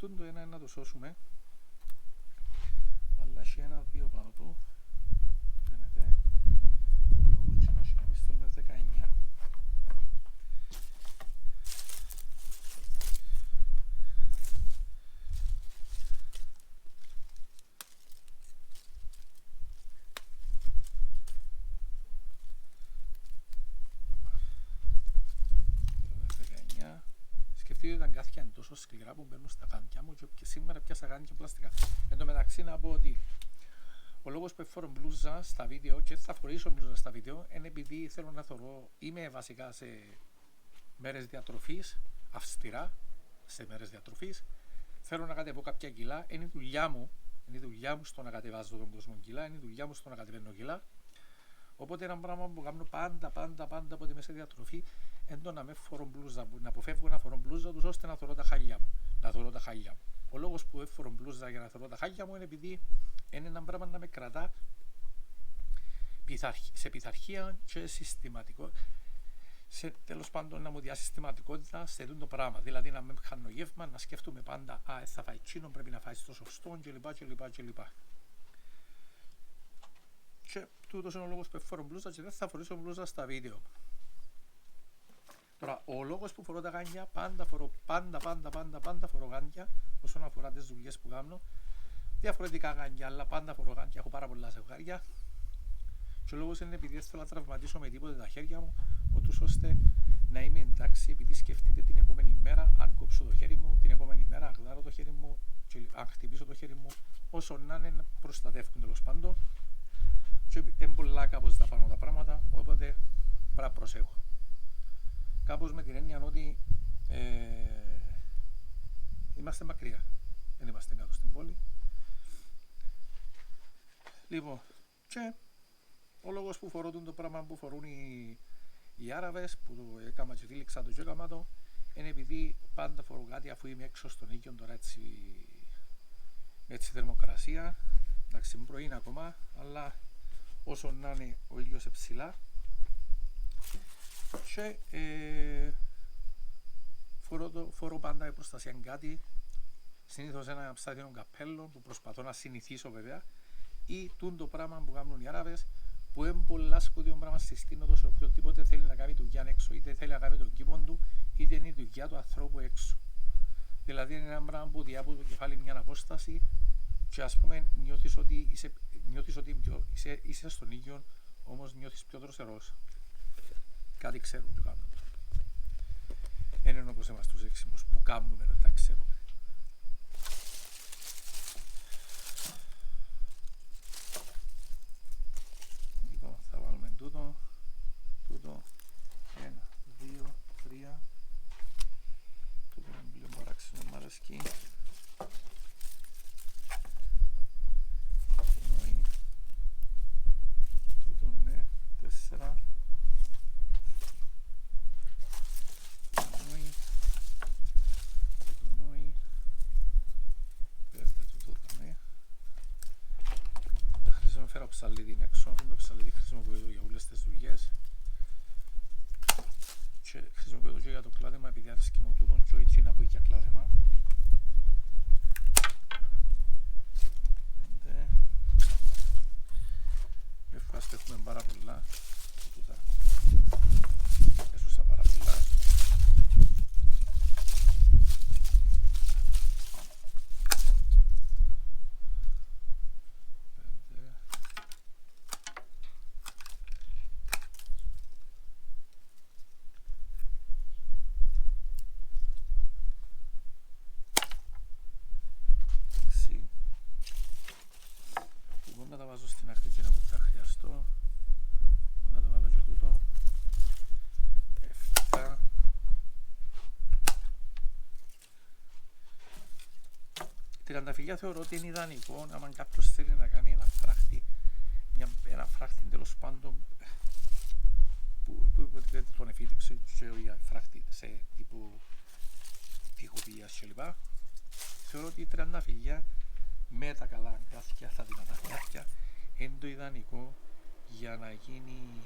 τούτο ένα είναι να το σώσουμε. Αλλά έχει ένα-δύο πάνω του. Φαίνεται. Όπως και να έχει, εμείς θέλουμε 19. Σκεφτείτε ότι τα αγκάθια είναι τόσο σκληρά που μπαίνουν στα γάντια μου και σήμερα πιάσα γάντια πλαστικά. Εν τω μεταξύ να πω ότι ο λόγος που φορώ μπλούζα στα βίντεο και θα φορήσω μπλούζα στα βίντεο είναι επειδή θέλω να θωρώ, είμαι βασικά σε μέρες διατροφής, αυστηρά σε μέρες διατροφής, θέλω να κατεβώ κάποια κιλά, είναι η δουλειά μου, στο να κατεβάζω τον κόσμο κιλά, είναι η δουλειά μου στο να κατεβαίνω κιλά. Οπότε ένα πράγμα που κάνω πάντα από είμαι σε διατροφή είναι το να με φορώ μπλούζα, να αποφεύγω να φορώ μπλούζα τους ώστε να θωρώ τα χάλια μου. Ο λόγος που φορώ μπλούζα για να θωρώ τα χάλια μου είναι επειδή είναι ένα πράγμα να με κρατά σε πειθαρχία και συστηματικό. Τέλος πάντων να μου διασυστηματικότητα σε αυτό το πράγμα. Δηλαδή να με χάνω γεύμα, να σκέφτομαι πάντα θα φάει τσίνο, πρέπει να φάει στο σωστό κλπ. Και τούτος είναι ο λόγος που φορώ μπλούζα και δεν θα φορήσω μπλούζα στα βίντεο. Τώρα, ο λόγος που φορώ τα γάντια, πάντα φορώ γάντια όσον αφορά τις δουλειές που κάνω. Διαφορετικά γάντια, αλλά πάντα φορώ γάντια, έχω πάρα πολλά ζευγάρια. Και ο λόγος είναι επειδή δεν θέλω να τραυματίσω με τίποτε τα χέρια μου, ούτως ώστε να είμαι εντάξει, επειδή σκεφτείτε την επόμενη μέρα, αν κόψω το χέρι μου, την επόμενη μέρα, αν γδάρω το χέρι μου, και αν χτυπήσω το χέρι μου, όσο να είναι να προστατεύουν τέλος πάντων. Και είναι πολλά κάπως τα πάνω τα πράγματα, οπότε πρέπει να προσέχω. Κάπως με την έννοια ότι είμαστε μακριά, δεν είμαστε κάτω στην πόλη. Λοιπόν, και ο λόγος που φορώ το πράγμα που φορούν οι Άραβες, που το έκαμα και δίληξα το και έκαμα το, είναι επειδή πάντα φορώ κάτι αφού είμαι έξω στον οίκιο τώρα έτσι, με έτσι θερμοκρασία. Εντάξει, πρωί είναι ακόμα, αλλά όσο να είναι ο ήλιος ψηλά. Και φορώ πάντα η προστασία κάτι, συνήθως ένα ψάχνο καπέλο που προσπαθώ να συνηθίσω βέβαια, ή το πράγμα που κάνουν οι Άραβες, που είναι πολλά σκοτεινό πράγμα συστήνωτος, οποιοδήποτε θέλει να κάνει δουλειά έξω, είτε θέλει να κάνει τον κήπο του, είτε είναι η δουλειά του ανθρώπου έξω. Δηλαδή είναι ένα πράγμα που διάπου το κεφάλι μια απόσταση και ας πούμε νιώθεις ότι είσαι στον ήλιο, όμως νιώθεις πιο δροσερός. Κάτι ξέρουν και κάνουν. Δεν είναι όπως εμάς τους έξιμους που κάνουμε να τα ξέρουμε. Λοιπόν, θα βάλουμε τούτο, 1, 2, 3. Τούτο είναι λίγο παράξενο, μ' αρέσκει. Τούτο είναι 4. Φέρω ψαλίδι έξω, το ψαλίδι χρησιμοποιώ για όλες τις δουλειές και χρησιμοποιώ και για το κλάδεμα επειδή αρέσκει μου τούτον και όχι να πω για κλάδεμα. Ευχαριστώ, έχουμε πάρα πολλά. Έσωσα πάρα πολλά. Να τα βάζω στην άκρη και να που θα χρειαστώ. Να τα βάλω και τούτο. 7. Τριανταφυλλιά θεωρώ ότι είναι ιδανικό αν κάποιος θέλει να κάνει ένα φράχτη, ένα φράχτη τέλος πάντων που υποτίθεται τον εφήτηψε και για φράχτη σε τύπου τυχοποιίας κλπ. Θεωρώ ότι η τριανταφυλλιά με τα καλά αγκάθια, τα δυνατά αγκάθια είναι το ιδανικό για να γίνει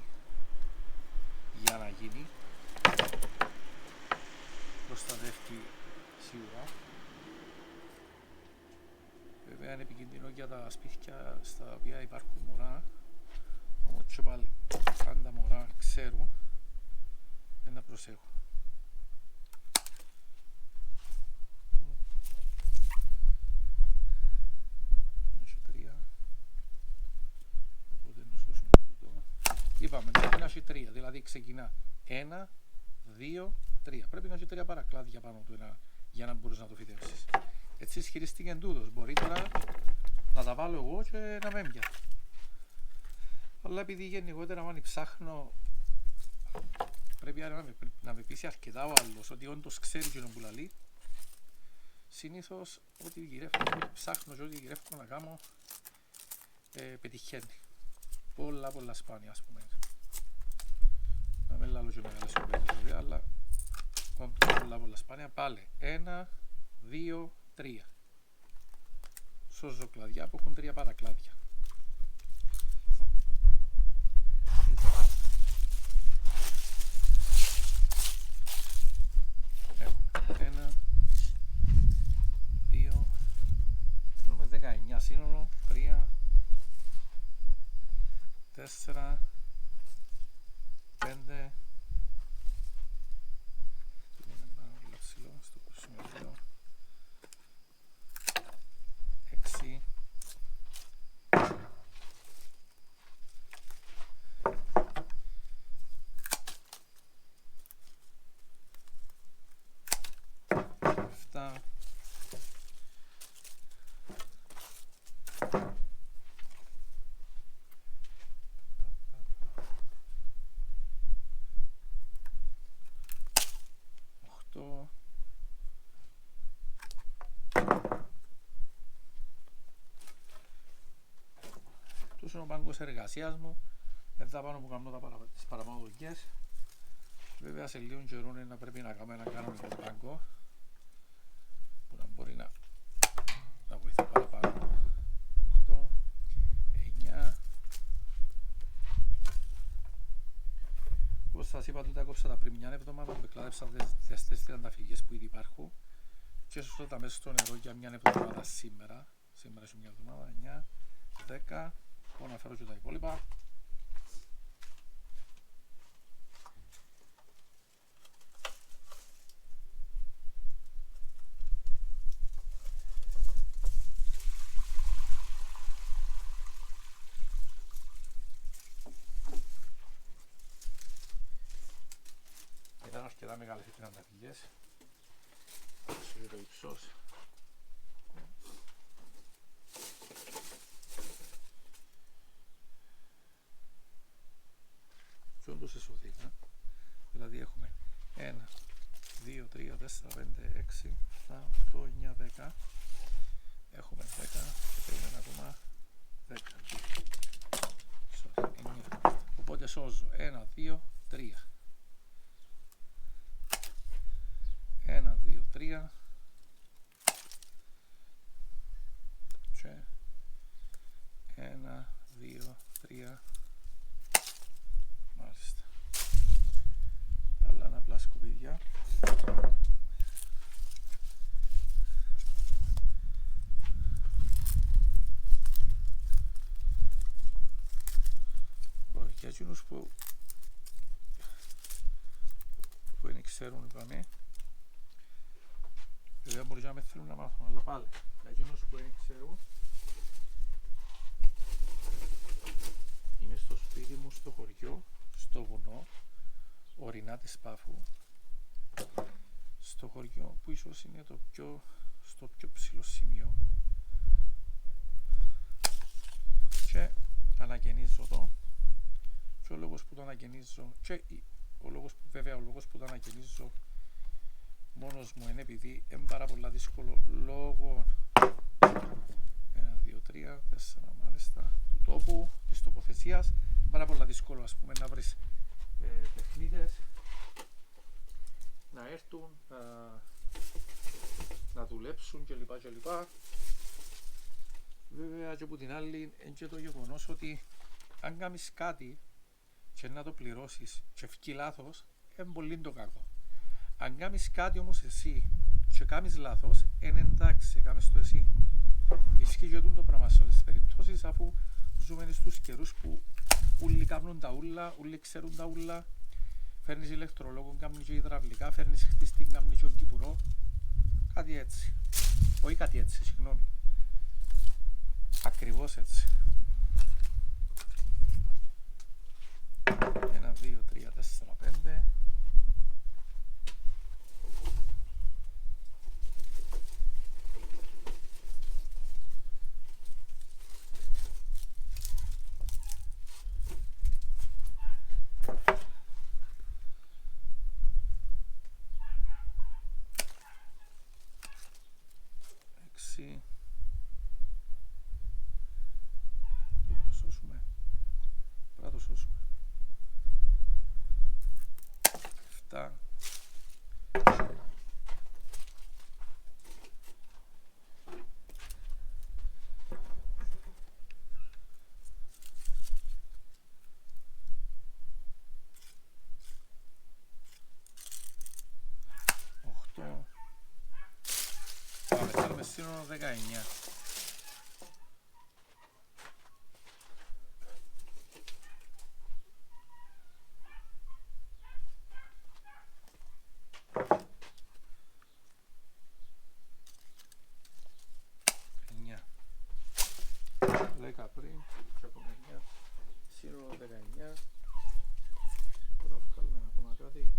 προστατεύει σίγουρα είναι επικίνδυνο για τα σπίτια στα οποία υπάρχουν μωρά. Όμως και πάλι, αν τα μωρά ξέρουν, να προσέχουν. Είπαμε, πρέπει να έχει 3, δηλαδή ξεκινά 1, 2, 3. Πρέπει να έχει 3 παρακλάδια πάνω του για να μπορείς να το φυτέψεις. Έτσι ισχυρίστηκε τούτος. Μπορεί τώρα να τα βάλω εγώ και να με έμπια. Αλλά επειδή γενικότερα αν ψάχνω, πρέπει να με πείσει αρκετά ο άλλος ότι όντως ξέρει και που λαλεί. Συνήθως ό,τι ψάχνω και ό,τι γυρεύω να κάνω πετυχαίνει. Πολλά σπάνια ας πούμε. Να μην λάλλω και μεγάλες κουβέντες βέβαια, αλλά πολλά σπάνια. Πάλι 1, 2, 3. Σώζω κλαδιά που έχουν 3 παρακλάδια. Έχουμε 1, 2, έχουμε 19 σύνολο, 3, 4, 5, στο προσημείο, 6, 7, 8, αυτός είναι ο πάγκος εργασίας μου. Εδώ πάνω που κάνω τις παραπάνω δουλειές. Βέβαια σε λίγο καιρό να πρέπει να κάνουμε ένα κανονικό πάγκο που να μπορεί να βοηθά παραπάνω. 8, 9. Όπως σας είπα, τούτα κόψα τα πριν μια εβδομάδα που εκλάδεψα τις τριανταφυλιές που ήδη υπάρχουν και έσωσα τα μέσα στο νερό για μια εβδομάδα σήμερα. Σήμερα είναι μια εβδομάδα, 9, 10. Μπορώ να φέρω και τα υπόλοιπα. Ήταν αρκετά μεγάλες οι τριανταφυλιές. Σε το υψός. Και όντως εσωθήκα. Δηλαδή έχουμε 1, 2, 3, 4, 5, 6, 7, 8, 9, 10. Έχουμε 10 και πρέπει ακόμα 10. 9. Οπότε σώζω 1, 2, 3. 1, 2, 3 και 1, 2, 3. Μάλιστα. Άλλα απλά σκουπίδια. Για εκείνους που δεν ξέρουν, είπαμε, βέβαια μπορεί να με θέλουν να μάθουν, αλλά πάλι για εκείνους που δεν ξέρουν, είμαι στο σπίτι μου στο χωριό, στο βουνό, ορεινά της Πάφου, στο χωριό που ίσως είναι στο πιο ψηλό σημείο, και αναγεννίζω το, και ο λόγος που το αναγεννίζω, και ο λόγος που το αναγεννίζω μόνος μου είναι επειδή είναι πάρα πολλά δύσκολο λόγω 1, 2, 3, 4 μάλιστα του τόπου, της τοποθεσίας. Πάρα πολλά δύσκολο ας πούμε να βρεις τεχνίτες να έρθουν να δουλέψουν κλπ. Βέβαια και από την άλλη είναι και το γεγονός ότι αν κάνεις κάτι και να το πληρώσεις και φύγει λάθος, είναι πολύ το κακό. Αν κάνεις κάτι όμως εσύ και κάνεις λάθος, είναι εντάξει, κάνεις το εσύ. Ισχύει και το πράγμα σε όλες τις περιπτώσεις, αφού ζούμε στους καιρούς που ούλοι κάνουν τα ούλα, ούλοι ξέρουν τα ούλα. Φέρνεις ηλεκτρολόγο, κάνουν και υδραυλικά, φέρνεις χτίστη, κάνουν και ο κυπουρό. Κάτι έτσι. Όχι κάτι έτσι, συγγνώμη. Ακριβώς έτσι. 1, 2, 3, 4, 5. Πρέπει να το σώσουμε. 7. 8. Πάμε, θέλουμε σύνολο 19. Πριν, και ακόμα 9, σύνολο 19. Τώρα βγάλουμε ακόμα κάτι.